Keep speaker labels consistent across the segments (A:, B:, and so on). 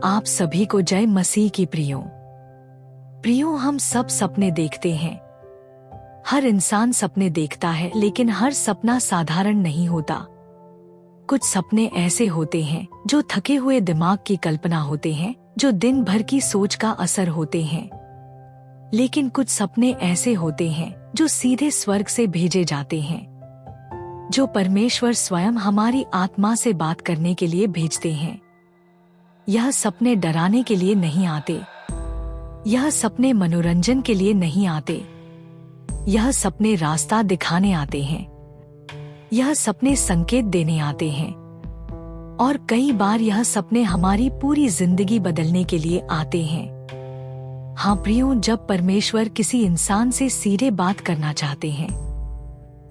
A: आप सभी को जय मसीह की प्रियो, हम सब सपने देखते हैं। हर इंसान सपने देखता है, लेकिन हर सपना साधारण नहीं होता। कुछ सपने ऐसे होते हैं जो थके हुए दिमाग की कल्पना होते हैं, जो दिन भर की सोच का असर होते हैं। लेकिन कुछ सपने ऐसे होते हैं जो सीधे स्वर्ग से भेजे जाते हैं, जो परमेश्वर स्वयं हमारी आत्मा से बात करने के लिए भेजते हैं। यह सपने डराने के लिए नहीं आते, यह सपने मनोरंजन के लिए नहीं आते, यह सपने रास्ता दिखाने आते हैं, यह सपने संकेत देने आते हैं, और कई बार यह सपने हमारी पूरी जिंदगी बदलने के लिए आते हैं। हाँ प्रियो, जब परमेश्वर किसी इंसान से सीधे बात करना चाहते हैं,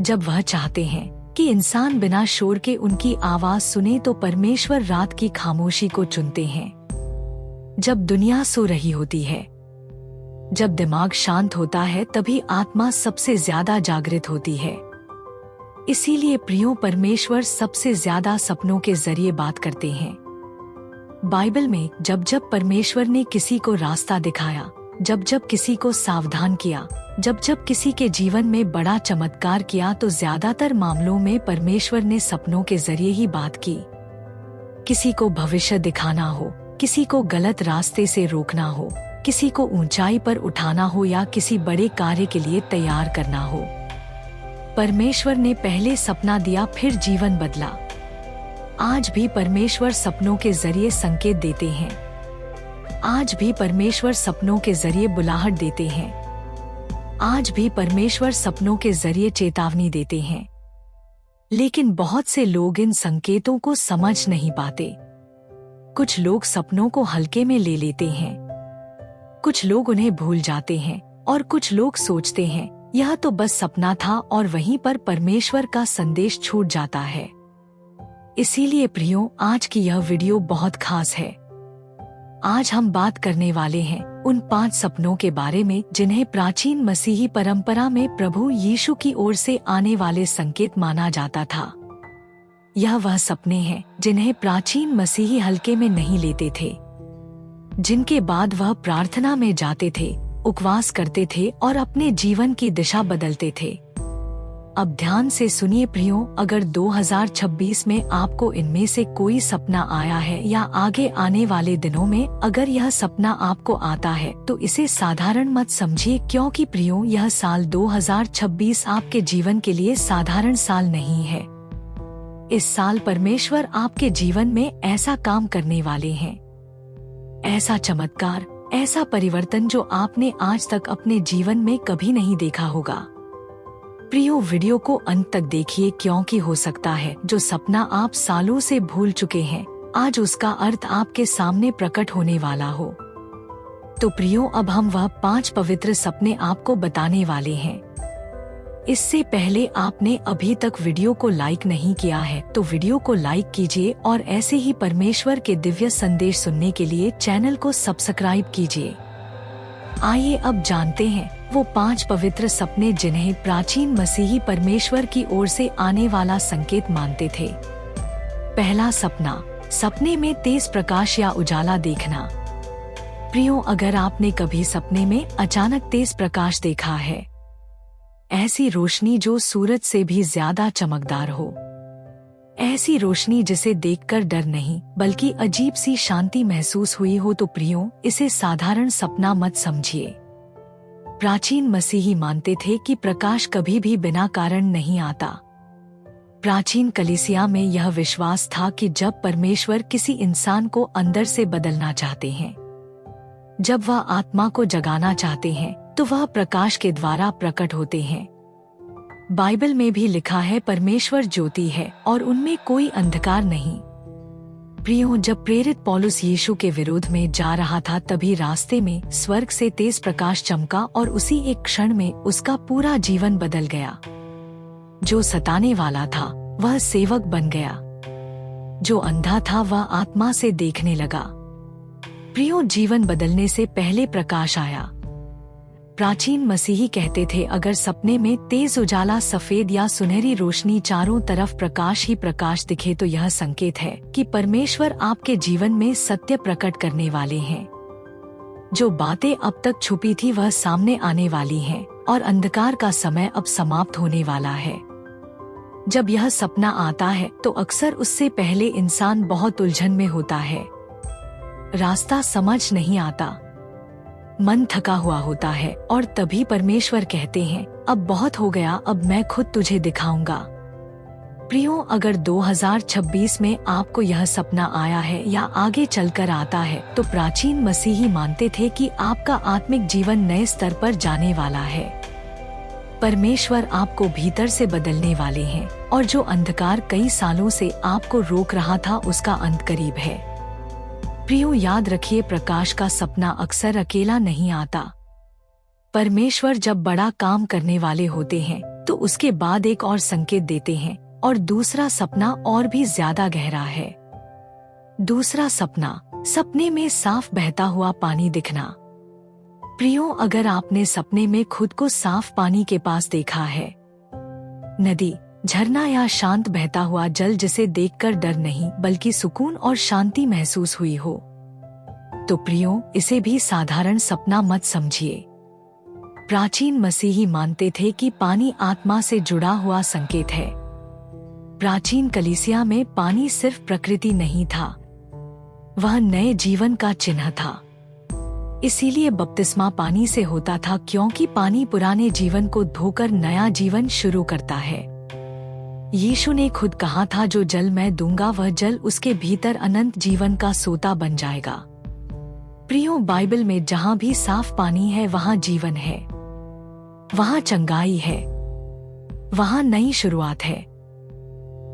A: जब वह चाहते हैं कि इंसान बिना शोर के उनकी आवाज सुने, तो परमेश्वर रात की खामोशी को चुनते हैं। जब दुनिया सो रही होती है, जब दिमाग शांत होता है, तभी आत्मा सबसे ज्यादा जागृत होती है। इसीलिए प्रियो, परमेश्वर सबसे ज्यादा सपनों के जरिए बात करते हैं। बाइबल में जब जब परमेश्वर ने किसी को रास्ता दिखाया, जब जब किसी को सावधान किया, जब जब किसी के जीवन में बड़ा चमत्कार किया, तो ज्यादातर मामलों में परमेश्वर ने सपनों के जरिए ही बात की। किसी को भविष्य दिखाना हो, किसी को गलत रास्ते से रोकना हो, किसी को ऊंचाई पर उठाना हो, या किसी बड़े कार्य के लिए तैयार करना हो, परमेश्वर ने पहले सपना दिया, फिर जीवन बदला। आज भी परमेश्वर सपनों के जरिए संकेत देते हैं। आज भी परमेश्वर सपनों के जरिए बुलाहट देते हैं। आज भी परमेश्वर सपनों के जरिए चेतावनी देते हैं। लेकिन बहुत से लोग इन संकेतों को समझ नहीं पाते। कुछ लोग सपनों को हल्के में ले लेते हैं, कुछ लोग उन्हें भूल जाते हैं, और कुछ लोग सोचते हैं यह तो बस सपना था, और वहीं पर परमेश्वर का संदेश छूट जाता है। इसीलिए प्रियो, आज की यह वीडियो बहुत खास है। आज हम बात करने वाले हैं उन 5 सपनों के बारे में जिन्हें प्राचीन मसीही परंपरा में प्रभु यीशु की ओर से आने वाले संकेत माना जाता था। यह वह सपने हैं जिन्हें प्राचीन मसीही हल्के में नहीं लेते थे, जिनके बाद वह प्रार्थना में जाते थे, उपवास करते थे और अपने जीवन की दिशा बदलते थे। अब ध्यान से सुनिए प्रियो, अगर 2026 में आपको इनमें से कोई सपना आया है, या आगे आने वाले दिनों में अगर यह सपना आपको आता है, तो इसे साधारण मत समझिए, क्योंकि प्रियो, यह साल 2026 आपके जीवन के लिए साधारण साल नहीं है। इस साल परमेश्वर आपके जीवन में ऐसा काम करने वाले हैं, ऐसा चमत्कार, ऐसा परिवर्तन जो आपने आज तक अपने जीवन में कभी नहीं देखा होगा। प्रियो, वीडियो को अंत तक देखिए, क्योंकि हो सकता है जो सपना आप सालों से भूल चुके हैं, आज उसका अर्थ आपके सामने प्रकट होने वाला हो। तो प्रियो, अब हम वह 5 पवित्र सपने आपको बताने वाले हैं। इससे पहले आपने अभी तक वीडियो को लाइक नहीं किया है, तो वीडियो को लाइक कीजिए, और ऐसे ही परमेश्वर के दिव्य संदेश सुनने के लिए चैनल को सब्सक्राइब कीजिए। आइए अब जानते हैं वो 5 पवित्र सपने जिन्हें प्राचीन मसीही परमेश्वर की ओर से आने वाला संकेत मानते थे। पहला सपना, सपने में तेज प्रकाश या उजाला देखना। प्रियो, अगर आपने कभी सपने में अचानक तेज प्रकाश देखा है, ऐसी रोशनी जो सूरज से भी ज्यादा चमकदार हो, ऐसी रोशनी जिसे देखकर डर नहीं बल्कि अजीब सी शांति महसूस हुई हो, तो प्रियो, इसे साधारण सपना मत समझिए। प्राचीन मसीही मानते थे कि प्रकाश कभी भी बिना कारण नहीं आता। प्राचीन कलीसिया में यह विश्वास था कि जब परमेश्वर किसी इंसान को अंदर से बदलना चाहते हैं, जब वह आत्मा को जगाना चाहते हैं, तो वह प्रकाश के द्वारा प्रकट होते हैं। बाइबल में भी लिखा है, परमेश्वर ज्योति है और उनमें कोई अंधकार नहीं। प्रियो, जब प्रेरित पौलुस यीशु के विरोध में जा रहा था, तभी रास्ते में स्वर्ग से तेज प्रकाश चमका, और उसी एक क्षण में उसका पूरा जीवन बदल गया। जो सताने वाला था वह सेवक बन गया, जो अंधा था वह आत्मा से देखने लगा। प्रियो, जीवन बदलने से पहले प्रकाश आया, प्राचीन मसीही कहते थे, अगर सपने में तेज उजाला, सफेद या सुनहरी रोशनी, चारों तरफ प्रकाश ही प्रकाश दिखे तो यह संकेत है कि परमेश्वर आपके जीवन में सत्य प्रकट करने वाले हैं। जो बातें अब तक छुपी थी वह सामने आने वाली हैं और अंधकार का समय अब समाप्त होने वाला है। जब यह सपना आता है तो अक्सर उससे पहले इंसान बहुत उलझन में होता है। रास्ता समझ नहीं आता, मन थका हुआ होता है और तभी परमेश्वर कहते हैं, अब बहुत हो गया, अब मैं खुद तुझे दिखाऊंगा। प्रियो, अगर 2026 में आपको यह सपना आया है या आगे चलकर आता है तो प्राचीन मसीही मानते थे कि आपका आत्मिक जीवन नए स्तर पर जाने वाला है। परमेश्वर आपको भीतर से बदलने वाले हैं और जो अंधकार कई सालों से आपको रोक रहा था उसका अंत करीब है। प्रियो, याद रखिए, प्रकाश का सपना अक्सर अकेला नहीं आता। परमेश्वर जब बड़ा काम करने वाले होते हैं तो उसके बाद एक और संकेत देते हैं और दूसरा सपना और भी ज्यादा गहरा है। दूसरा सपना, सपने में साफ बहता हुआ पानी दिखना। प्रियो, अगर आपने सपने में खुद को साफ पानी के पास देखा है, नदी, झरना या शांत बहता हुआ जल जिसे देखकर डर नहीं बल्कि सुकून और शांति महसूस हुई हो, तो प्रियो, इसे भी साधारण सपना मत समझिए। प्राचीन मसीही मानते थे कि पानी आत्मा से जुड़ा हुआ संकेत है। प्राचीन कलीसिया में पानी सिर्फ प्रकृति नहीं था, वह नए जीवन का चिन्ह था। इसीलिए बपतिस्मा पानी से होता था, क्योंकि पानी पुराने जीवन को धोकर नया जीवन शुरू करता है। यीशु ने खुद कहा था, जो जल मैं दूंगा वह जल उसके भीतर अनंत जीवन का सोता बन जाएगा। प्रियो, बाइबल में जहाँ भी साफ पानी है वहाँ जीवन है, वहाँ चंगाई है, वहाँ नई शुरुआत है।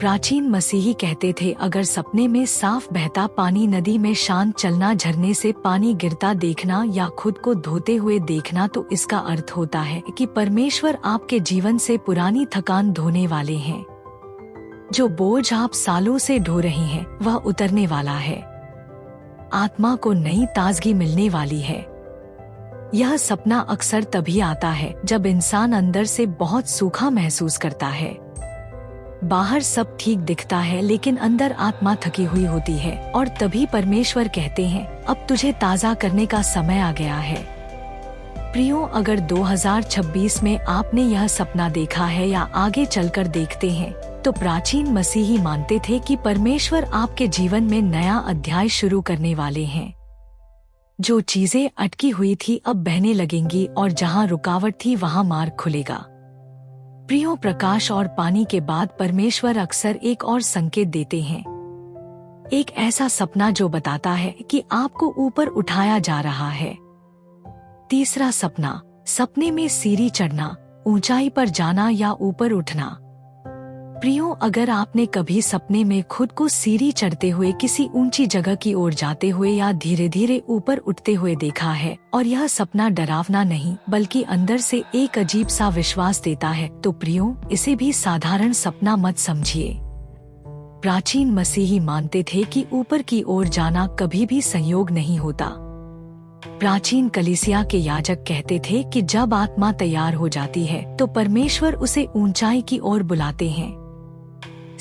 A: प्राचीन मसीही कहते थे, अगर सपने में साफ बहता पानी, नदी में शांत चलना, झरने से पानी गिरता देखना या खुद को धोते हुए देखना, तो इसका अर्थ होता है कि परमेश्वर आपके जीवन से पुरानी थकान धोने वाले हैं। जो बोझ आप सालों से ढो रहे हैं वह उतरने वाला है। आत्मा को नई ताजगी मिलने वाली है। यह सपना अक्सर तभी आता है जब इंसान अंदर से बहुत सूखा महसूस करता है। बाहर सब ठीक दिखता है लेकिन अंदर आत्मा थकी हुई होती है और तभी परमेश्वर कहते हैं, अब तुझे ताज़ा करने का समय आ गया है। प्रियो, अगर 2026 में आपने यह सपना देखा है या आगे चलकर देखते हैं तो प्राचीन मसीही मानते थे कि परमेश्वर आपके जीवन में नया अध्याय शुरू करने वाले हैं। जो चीजें अटकी हुई थी अब बहने लगेंगी और जहां रुकावट थी वहां मार्ग खुलेगा। प्रियो, प्रकाश और पानी के बाद परमेश्वर अक्सर एक और संकेत देते हैं, एक ऐसा सपना जो बताता है कि आपको ऊपर उठाया जा रहा है। तीसरा सपना, सपने में सीढ़ी चढ़ना, ऊंचाई पर जाना या ऊपर उठना। प्रियो, अगर आपने कभी सपने में खुद को सीढ़ी चढ़ते हुए किसी ऊंची जगह की ओर जाते हुए या धीरे धीरे ऊपर उठते हुए देखा है और यह सपना डरावना नहीं बल्कि अंदर से एक अजीब सा विश्वास देता है, तो प्रियो, इसे भी साधारण सपना मत समझिए। प्राचीन मसीही मानते थे कि ऊपर की ओर जाना कभी भी संयोग नहीं होता। प्राचीन कलीसिया के याजक कहते थे कि जब आत्मा तैयार हो जाती है तो परमेश्वर उसे ऊंचाई की ओर बुलाते हैं।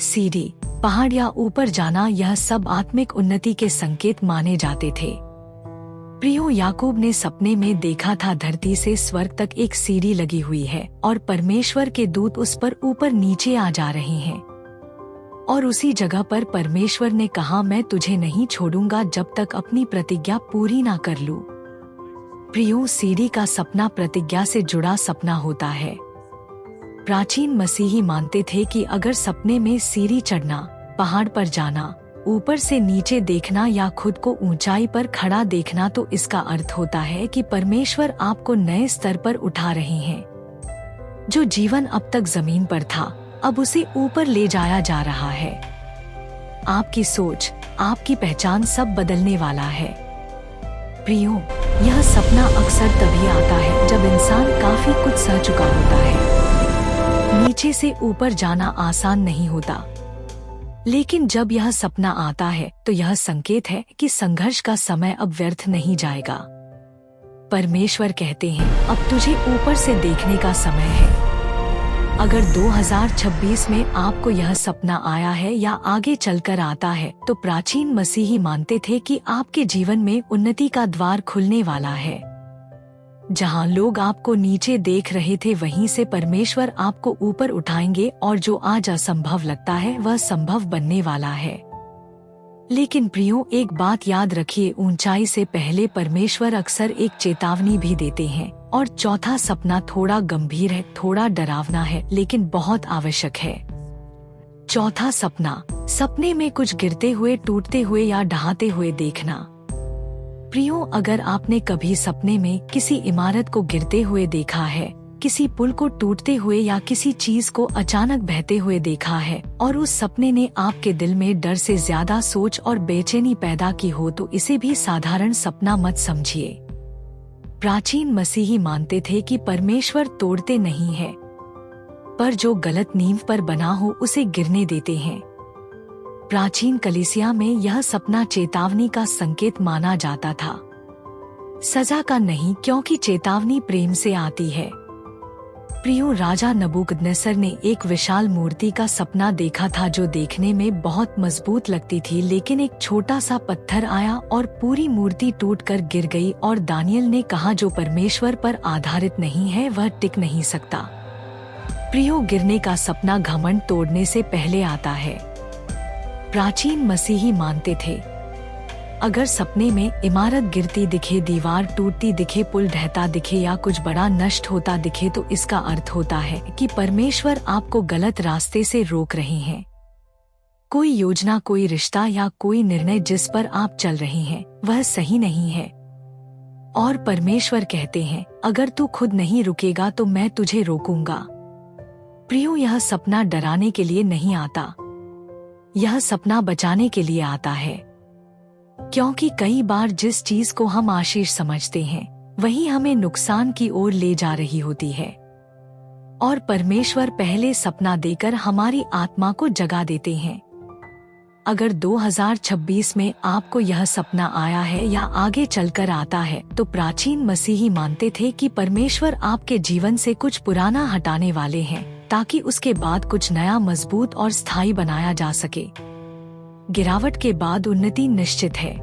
A: सीढ़ी, पहाड़ या ऊपर जाना, यह सब आत्मिक उन्नति के संकेत माने जाते थे। प्रियो, याकूब ने सपने में देखा था धरती से स्वर्ग तक एक सीढ़ी लगी हुई है और परमेश्वर के दूत उस पर ऊपर नीचे आ जा रहे हैं। और उसी जगह पर परमेश्वर ने कहा, मैं तुझे नहीं छोड़ूंगा जब तक अपनी प्रतिज्ञा पूरी ना कर लूं। प्रियो, सीढ़ी का सपना प्रतिज्ञा से जुड़ा सपना होता है। प्राचीन मसीही मानते थे कि अगर सपने में सीढ़ी चढ़ना, पहाड़ पर जाना, ऊपर से नीचे देखना या खुद को ऊंचाई पर खड़ा देखना, तो इसका अर्थ होता है कि परमेश्वर आपको नए स्तर पर उठा रहे हैं। जो जीवन अब तक जमीन पर था अब उसे ऊपर ले जाया जा रहा है। आपकी सोच, आपकी पहचान सब बदलने वाला है। प्रियो, यह सपना अक्सर तभी आता है जब इंसान काफी कुछ सह चुका होता है। नीचे से ऊपर जाना आसान नहीं होता, लेकिन जब यह सपना आता है तो यह संकेत है कि संघर्ष का समय अब व्यर्थ नहीं जाएगा। परमेश्वर कहते हैं, अब तुझे ऊपर से देखने का समय है। अगर 2026 में आपको यह सपना आया है या आगे चलकर आता है, तो प्राचीन मसीही मानते थे कि आपके जीवन में उन्नति का द्वार खुलने वाला है। जहां लोग आपको नीचे देख रहे थे, वहीं से परमेश्वर आपको ऊपर उठाएंगे और जो आज असंभव लगता है वह संभव बनने वाला है। लेकिन प्रियो, एक बात याद रखिए, ऊंचाई से पहले परमेश्वर अक्सर एक चेतावनी भी देते हैं। और चौथा सपना थोड़ा गंभीर है, थोड़ा डरावना है, लेकिन बहुत आवश्यक है। चौथा सपना, सपने में कुछ गिरते हुए, टूटते हुए या ढहाते हुए देखना। प्रियो, अगर आपने कभी सपने में किसी इमारत को गिरते हुए देखा है, किसी पुल को टूटते हुए या किसी चीज को अचानक बहते हुए देखा है और उस सपने ने आपके दिल में डर से ज्यादा सोच और बेचैनी पैदा की हो, तो इसे भी साधारण सपना मत समझिए। प्राचीन मसीही मानते थे कि परमेश्वर तोड़ते नहीं है, पर जो गलत नींव पर बना हो उसे गिरने देते हैं। प्राचीन कलीसिया में यह सपना चेतावनी का संकेत माना जाता था, सजा का नहीं, क्योंकि चेतावनी प्रेम से आती है। प्रियो, राजा नबूकदनेस्सर ने एक विशाल मूर्ति का सपना देखा था जो देखने में बहुत मजबूत लगती थी, लेकिन एक छोटा सा पत्थर आया और पूरी मूर्ति टूटकर गिर गई। और दानियल ने कहा, जो परमेश्वर पर आधारित नहीं है वह टिक नहीं सकता। प्रियो, गिरने का सपना घमंड तोड़ने से पहले आता है। प्राचीन मसीही मानते थे, अगर सपने में इमारत गिरती दिखे, दीवार टूटती दिखे, पुल ढहता दिखे या कुछ बड़ा नष्ट होता दिखे, तो इसका अर्थ होता है कि परमेश्वर आपको गलत रास्ते से रोक रहे हैं। कोई योजना, कोई रिश्ता या कोई निर्णय जिस पर आप चल रहे हैं वह सही नहीं है। और परमेश्वर कहते हैं, अगर तू खुद नहीं रुकेगा तो मैं तुझे रोकूंगा। प्रियो, यह सपना डराने के लिए नहीं आता, यह सपना बचाने के लिए आता है। क्योंकि कई बार जिस चीज को हम आशीष समझते हैं वही हमें नुकसान की ओर ले जा रही होती है। और परमेश्वर पहले सपना देकर हमारी आत्मा को जगा देते हैं। अगर 2026 में आपको यह सपना आया है या आगे चलकर आता है, तो प्राचीन मसीही मानते थे कि परमेश्वर आपके जीवन से कुछ पुराना हटाने वाले हैं, ताकि उसके बाद कुछ नया, मजबूत और स्थायी बनाया जा सके। गिरावट के बाद उन्नति निश्चित है।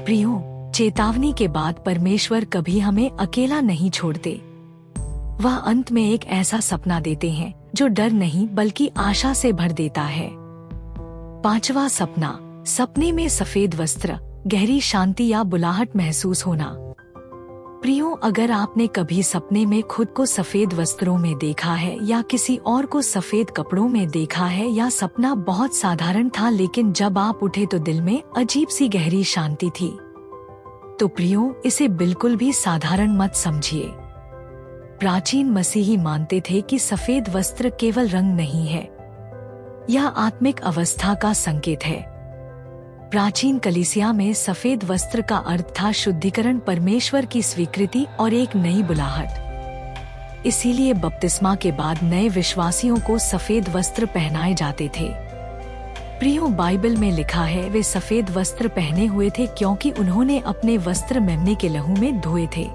A: प्रियो, चेतावनी के बाद परमेश्वर कभी हमें अकेला नहीं छोड़ते। वह अंत में एक ऐसा सपना देते हैं जो डर नहीं बल्कि आशा से भर देता है। पांचवा सपना, सपने में सफेद वस्त्र, गहरी शांति या बुलाहट महसूस होना। प्रियो, अगर आपने कभी सपने में खुद को सफेद वस्त्रों में देखा है या किसी और को सफेद कपड़ों में देखा है, या सपना बहुत साधारण था लेकिन जब आप उठे तो दिल में अजीब सी गहरी शांति थी, तो प्रियो, इसे बिल्कुल भी साधारण मत समझिए। प्राचीन मसीही मानते थे कि सफेद वस्त्र केवल रंग नहीं है, यह आत्मिक अवस्था का संकेत है। प्राचीन कलीसिया में सफेद वस्त्र का अर्थ था शुद्धिकरण, परमेश्वर की स्वीकृति और एक नई बुलाहट। इसीलिए बपतिस्मा के बाद नए विश्वासियों को सफेद वस्त्र पहनाए जाते थे। प्रियो, बाइबल में लिखा है, वे सफेद वस्त्र पहने हुए थे क्योंकि उन्होंने अपने वस्त्र मेमने के लहू में धोए थे।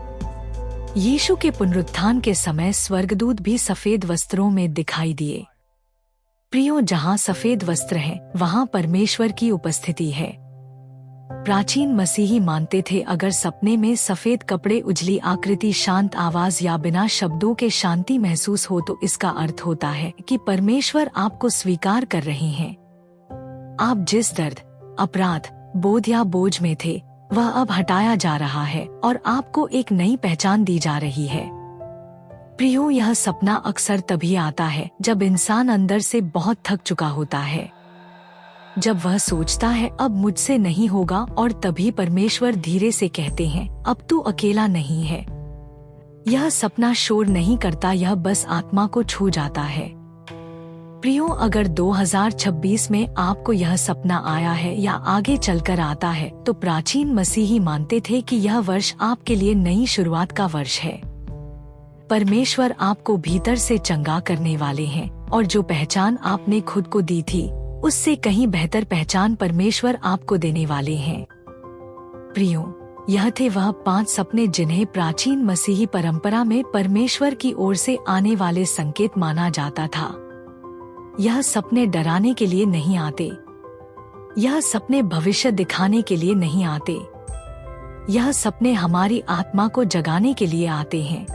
A: यीशु के पुनरुत्थान के समय स्वर्गदूत भी सफेद वस्त्रों में दिखाई दिए। प्रियो, जहाँ सफेद वस्त्र है वहाँ परमेश्वर की उपस्थिति है। प्राचीन मसीही मानते थे, अगर सपने में सफेद कपड़े, उजली आकृति, शांत आवाज या बिना शब्दों के शांति महसूस हो, तो इसका अर्थ होता है कि परमेश्वर आपको स्वीकार कर रहे हैं। आप जिस दर्द, अपराध, बोध या बोझ में थे वह अब हटाया जा रहा है और आपको एक नई पहचान दी जा रही है। प्रियो, यह सपना अक्सर तभी आता है जब इंसान अंदर से बहुत थक चुका होता है, जब वह सोचता है अब मुझसे नहीं होगा, और तभी परमेश्वर धीरे से कहते हैं, अब तू अकेला नहीं है। यह सपना शोर नहीं करता, यह बस आत्मा को छू जाता है। प्रियो, अगर 2026 में आपको यह सपना आया है या आगे चलकर आता है, तो प्राचीन मसीही मानते थे कि यह वर्ष आपके लिए नई शुरुआत का वर्ष है। परमेश्वर आपको भीतर से चंगा करने वाले हैं, और जो पहचान आपने खुद को दी थी उससे कहीं बेहतर पहचान परमेश्वर आपको देने वाले हैं। प्रियो, यह थे वह 5 सपने जिन्हें प्राचीन मसीही परंपरा में परमेश्वर की ओर से आने वाले संकेत माना जाता था। यह सपने डराने के लिए नहीं आते। यह सपने भविष्य दिखाने के लिए नहीं आते। यह सपने हमारी आत्मा को जगाने के लिए आते हैं।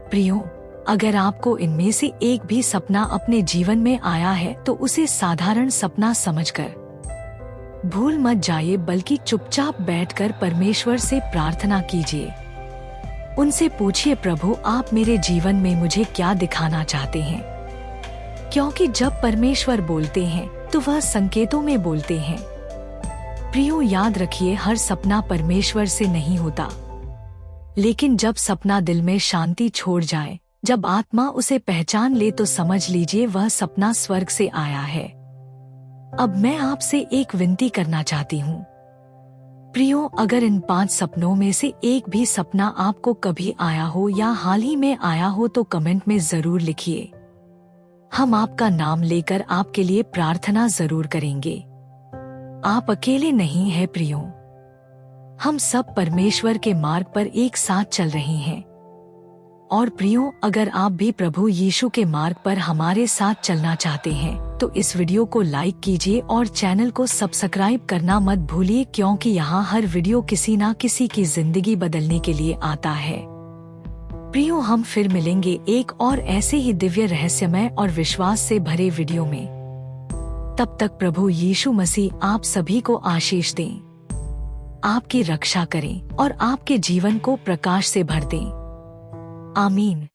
A: प्रियो, अगर आपको इनमें से एक भी सपना अपने जीवन में आया है तो उसे साधारण सपना समझकर भूल मत जाइए, बल्कि चुपचाप बैठकर परमेश्वर से प्रार्थना कीजिए। उनसे पूछिए, प्रभु आप मेरे जीवन में मुझे क्या दिखाना चाहते हैं? क्योंकि जब परमेश्वर बोलते हैं तो वह संकेतों में बोलते हैं। प्रियो, याद रखिए, हर सपना परमेश्वर से नहीं होता, लेकिन जब सपना दिल में शांति छोड़ जाए, जब आत्मा उसे पहचान ले, तो समझ लीजिए वह सपना स्वर्ग से आया है। अब मैं आपसे एक विनती करना चाहती हूँ। प्रियो, अगर इन 5 सपनों में से एक भी सपना आपको कभी आया हो या हाल ही में आया हो तो कमेंट में जरूर लिखिए। हम आपका नाम लेकर आपके लिए प्रार्थना जरूर करेंगे। आप अकेले नहीं हैं प्रियो, हम सब परमेश्वर के मार्ग पर एक साथ चल रहे हैं। और प्रियो, अगर आप भी प्रभु यीशु के मार्ग पर हमारे साथ चलना चाहते हैं तो इस वीडियो को लाइक कीजिए और चैनल को सब्सक्राइब करना मत भूलिए, क्योंकि यहाँ हर वीडियो किसी ना किसी की जिंदगी बदलने के लिए आता है। प्रियो, हम फिर मिलेंगे एक और ऐसे ही दिव्य रहस्यमय और विश्वास से भरे वीडियो में। तब तक प्रभु यीशु मसीह आप सभी को आशीष दें, आपकी रक्षा करें और आपके जीवन को प्रकाश से भर दें। आमीन।